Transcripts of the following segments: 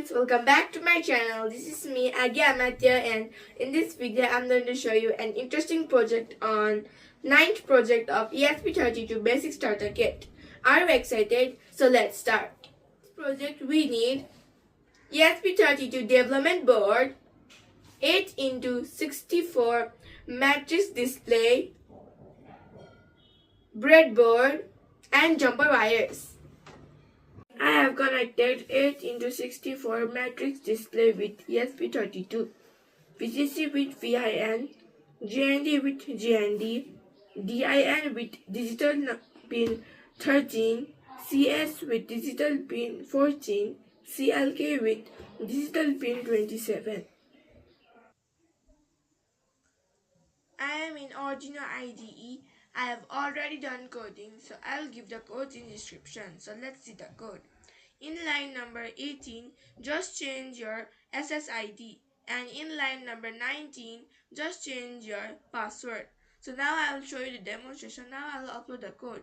friends, welcome back to my channel. This is me again, Matya, and in this video I'm going to show you an interesting project on 9th project of ESP32 Basic Starter Kit. Are you excited? So let's start. This project we need ESP32 development board, 8x64 matrix display, breadboard, and jumper wires. I have connected 8x64 matrix display with ESP32, VCC with VIN, GND with GND, DIN with digital pin 13, CS with digital pin 14, CLK with digital pin 27. I am in Arduino IDE. I have already done coding, so I'll give the code in description. So let's see the code. In line number 18, just change your SSID, and in line number 19, just change your password. So now I will show you the demonstration. Now I will upload the code.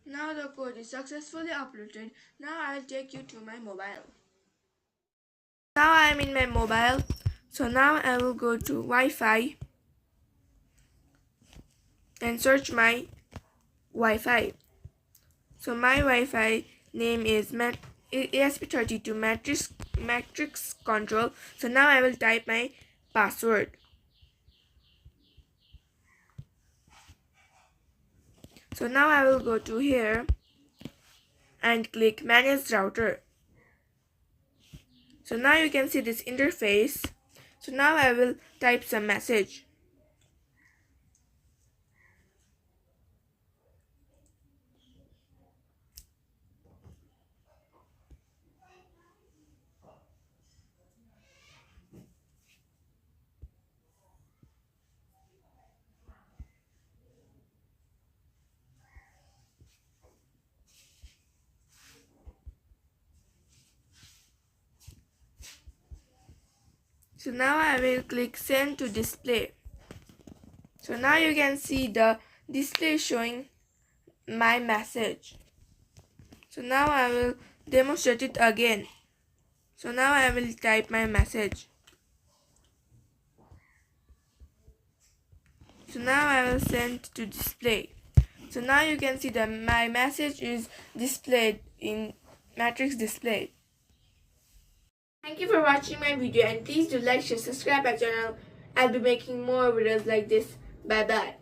Now the code is successfully uploaded. Now I'll take you to my mobile. Now I am in my mobile. So now I will go to Wi-Fi and search my Wi-Fi. So my Wi-Fi name is ESP32 matrix control. So now I will type my password. So now I will go to here and click manage router. So now you can see this interface. So now I will type some message. So now I will click send to display. So now you can see the display showing my message. So now I will demonstrate it again. So now I will type my message. So now I will send to display. So now you can see that my message is displayed in matrix display. Thank you for watching my video, and please do like, share, subscribe my channel. I'll be making more videos like this. Bye bye.